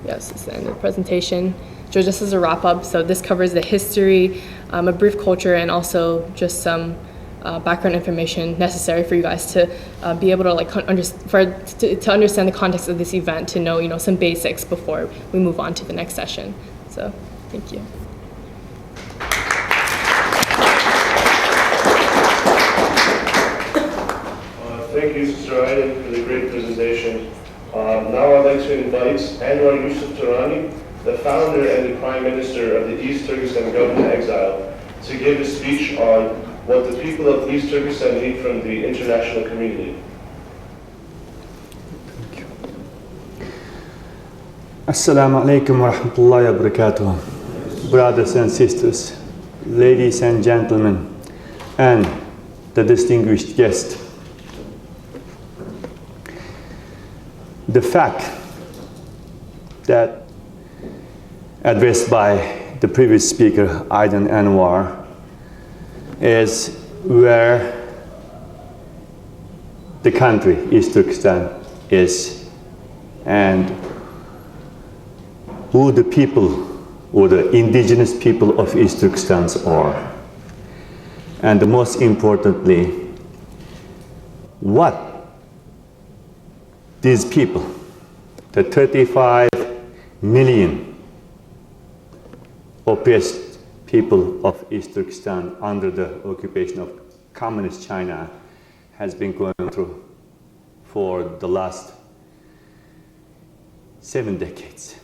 Yes, this is the end of the presentation. So just as a wrap up, so this covers the history, a brief culture, and also just some background information necessary for you guys to be able to to understand the context of this event, to know some basics before we move on to the next session. So thank you. Thank you, Turani, for the great presentation. Now I'd like to invite Anwar Yusuf Turani, the founder and the Prime Minister of the East Turkestan government exile, to give a speech on what the people of East Turkestan need from the international community. Assalamu alaikum wa rahmatullahi wa barakatuh. Brothers and sisters, ladies and gentlemen, and the distinguished guest. The fact that addressed by the previous speaker, Aydin Anwar, is where the country, East Turkestan, is, and who the people or the indigenous people of East Turkestan are. And most importantly, what these people, the 35 million oppressed people of East Turkestan under the occupation of Communist China, has been going through for the last 7 decades.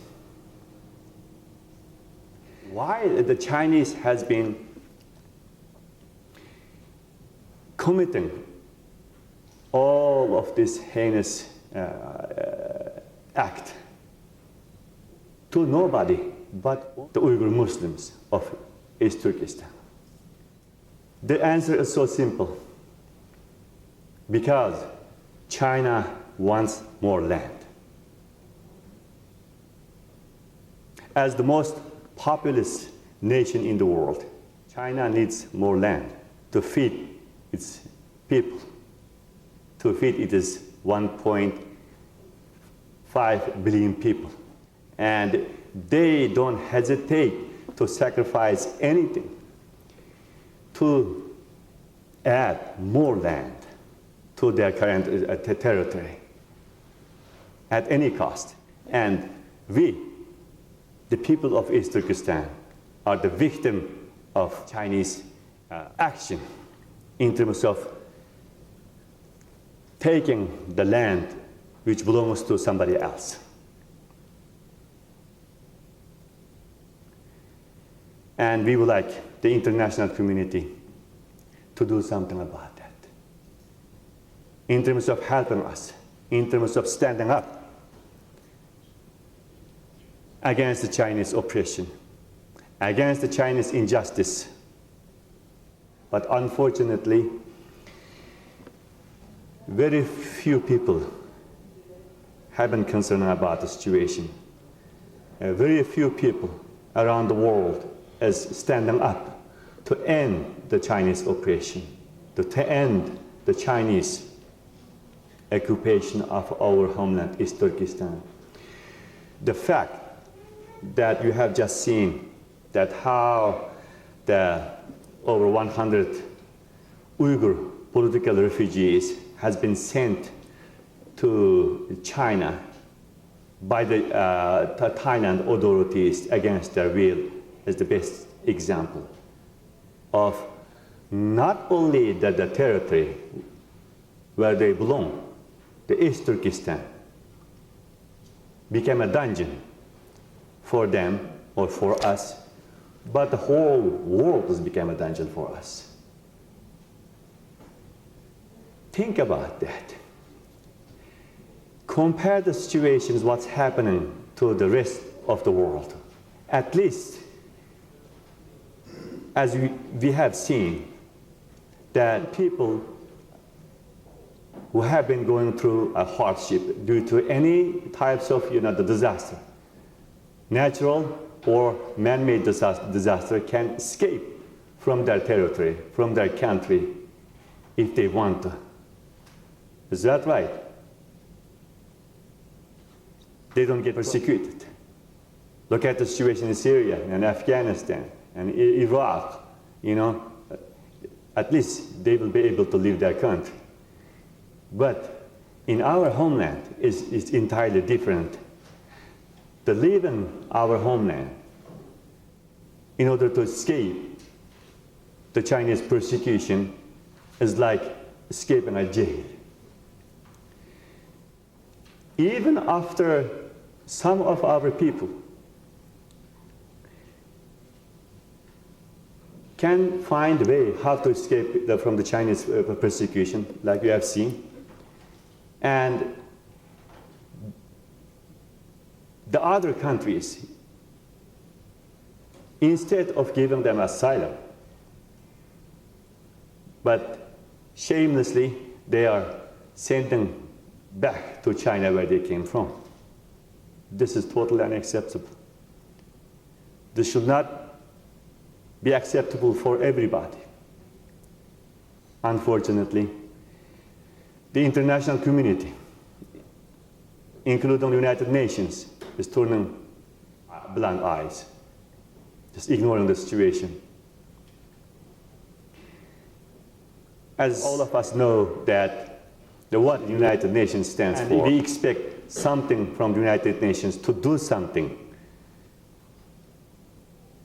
Why the Chinese has been committing all of this heinous act to nobody but the Uyghur Muslims of East Turkestan? The answer is so simple. Because China wants more land. As the most populous nation in the world, China needs more land to feed its people, to feed its 1.5 billion people. And they don't hesitate to sacrifice anything to add more land to their current territory at any cost. And we, the people of East Turkestan, are the victim of Chinese action in terms of taking the land which belongs to somebody else. And we would like the international community to do something about that. In terms of helping us, in terms of standing up against the Chinese oppression, against the Chinese injustice. But unfortunately, very few people have been concerned about the situation. Very few people around the world is standing up to end the Chinese oppression, to end the Chinese occupation of our homeland, East Turkestan. The fact that you have just seen that how the over 100 Uyghur political refugees has been sent to China by the Thailand authorities against their will is the best example of not only that the territory where they belong, the East Turkestan, became a dungeon for them or for us, but the whole world has become a dungeon for us. Think about that. Compare the situations, what's happening to the rest of the world. At least, as we have seen, that people who have been going through a hardship due to any types of the disaster, natural or man-made disaster, can escape from their territory, from their country, if they want to. Is that right? They don't get persecuted. Look at the situation in Syria and Afghanistan and Iraq, you know. At least they will be able to leave their country. But in our homeland, it's entirely different. To live in our homeland in order to escape the Chinese persecution is like escaping a jail. Even after some of our people can find a way how to escape from the Chinese persecution, like you have seen, and the other countries, instead of giving them asylum, but shamelessly they are sending back to China where they came from. This is totally unacceptable. This should not be acceptable for everybody. Unfortunately, the international community, including the United Nations, is turning blind eyes, just ignoring the situation. As all of us know that what the United Nations stands for, we expect something from the United Nations to do something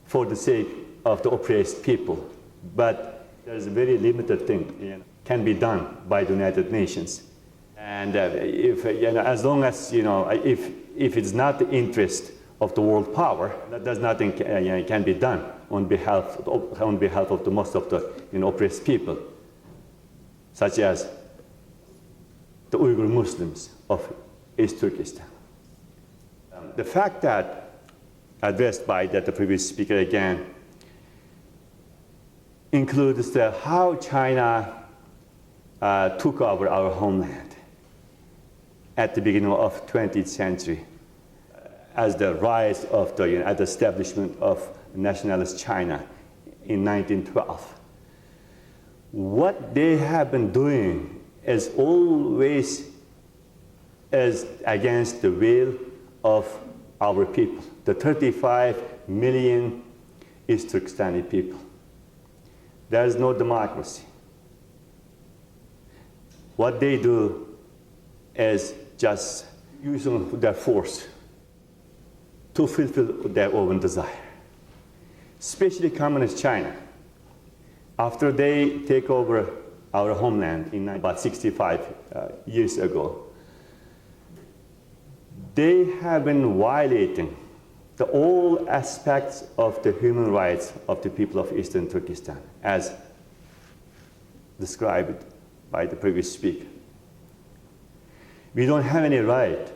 for the sake of the oppressed people. But there's a very limited thing can be done by the United Nations. And if, as long as, if it's not the interest of the world power, that does nothing can be done on behalf of the most of the oppressed people, such as the Uyghur Muslims of East Turkestan. The fact that, addressed by the previous speaker again, includes how China took over our homeland at the beginning of 20th century as the rise of the establishment of nationalist China in 1912. What they have been doing is always against the will of our people, the 35 million East Turkestani people. There is no democracy. What they do is just using their force to fulfill their own desire. Especially Communist China. After they take over our homeland in about 65 years ago, they have been violating all aspects of the human rights of the people of Eastern Turkestan, as described by the previous speaker. We don't have any right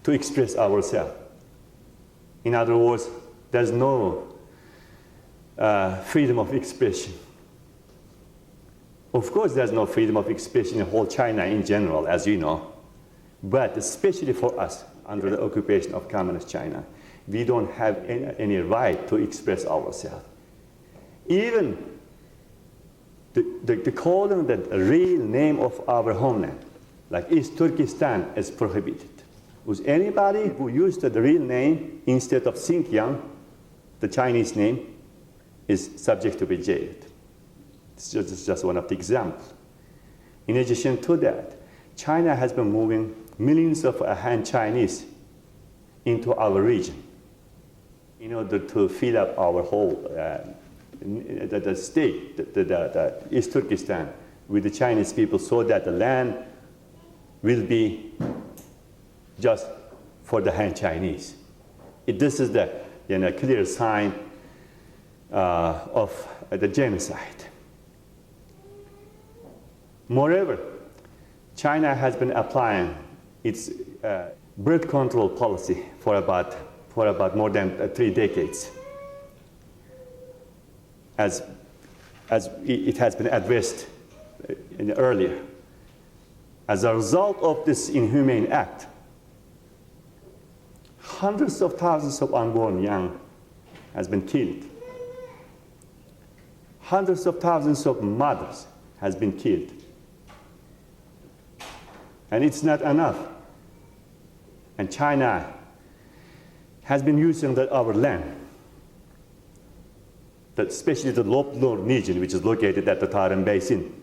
to express ourselves. In other words, there's no freedom of expression. Of course, there's no freedom of expression in whole China in general, as you know. But especially for us, under the occupation of Communist China, we don't have any right to express ourselves. Even the calling the real name of our homeland, like East Turkestan, is prohibited. With anybody who used the real name instead of Xinjiang, the Chinese name, is subject to be jailed. It's just one of the examples. In addition to that, China has been moving millions of Han Chinese into our region in order to fill up our whole the state, the East Turkestan, with the Chinese people, so that the land will be just for the Han Chinese. This is the clear sign of the genocide. Moreover, China has been applying its birth control policy for about more than 3 decades, as it has been addressed earlier. As a result of this inhumane act, hundreds of thousands of unborn young has been killed. Hundreds of thousands of mothers has been killed. And it's not enough. And China has been using our land, especially the Lopnor region, which is located at the Tarim Basin,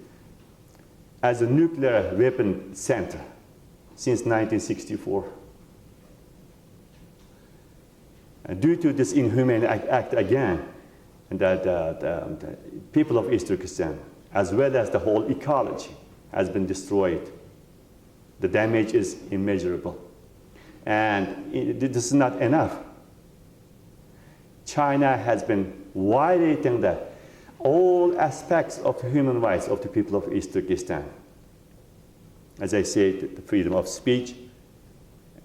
as a nuclear weapon center since 1964. And due to this inhumane act again, the people of East Turkestan, as well as the whole ecology, has been destroyed. The damage is immeasurable. And this is not enough. China has been violating all aspects of human rights of the people of East Turkestan. As I said, the freedom of speech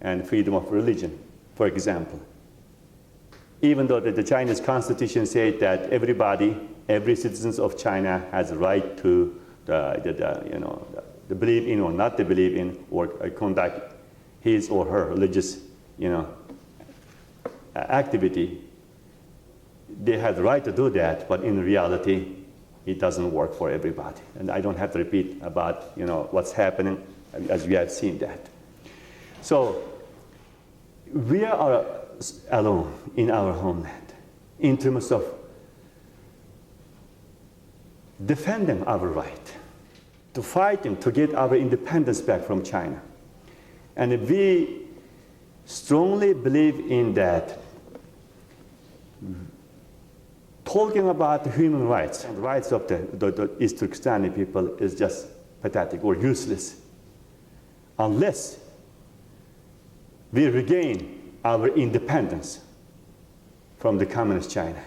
and freedom of religion, for example. Even though the Chinese constitution said that every citizen of China has a right to believe in or not to believe in or conduct his or her religious activity, they have the right to do that, but in reality, it doesn't work for everybody. And I don't have to repeat about what's happening, as we have seen that. So we are alone in our homeland in terms of defending our right, to fighting to get our independence back from China. And we strongly believe in that. Talking about human rights and rights of the East Turkestani people is just pathetic or useless unless we regain our independence from the communist China.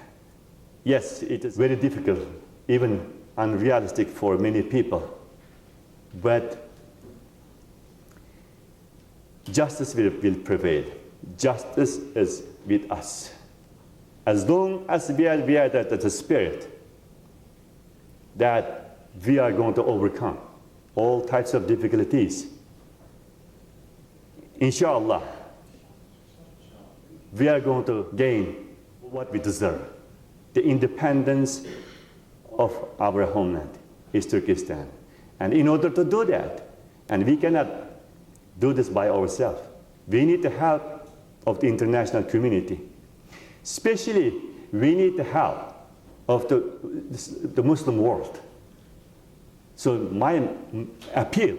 Yes, it is very difficult, even unrealistic for many people, but justice will prevail. Justice is with us. As long as we are the spirit that we are going to overcome all types of difficulties, inshallah, we are going to gain what we deserve, the independence of our homeland, East Turkestan. And in order to do that, and we cannot do this by ourselves, we need the help of the international community. Especially, we need the help of the Muslim world. So my appeal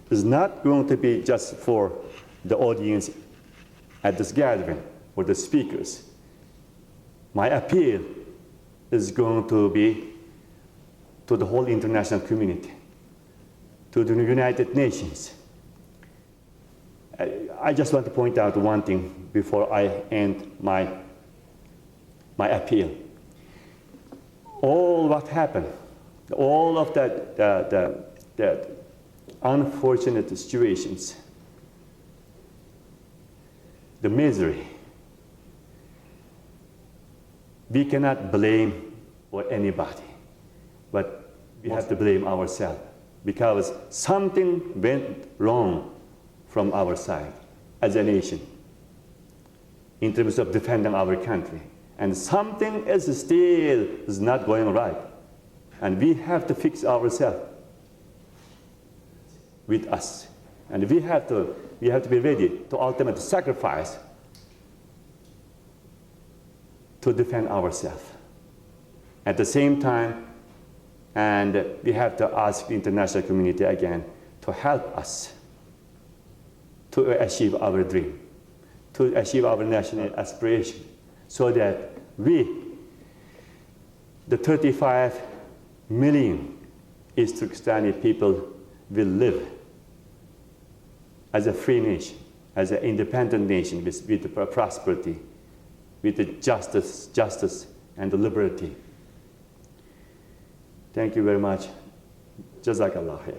is not going to be just for the audience at this gathering or the speakers. My appeal is going to be to the whole international community, to the United Nations. I just want to point out one thing before I end my appeal. All what happened, all of that unfortunate situations, the misery, we cannot blame for anybody, but we have to blame ourselves because something went wrong from our side as a nation in terms of defending our country. And something is not going right. And we have to fix ourselves with us. And we have to be ready to ultimately sacrifice to defend ourselves. At the same time, and we have to ask the international community again to help us to achieve our dream, to achieve our national aspiration, so that we, the 35 million East Turkestani people, will live as a free nation, as an independent nation with the prosperity, with the justice and the liberty. Thank you very much. Jazakallah khair.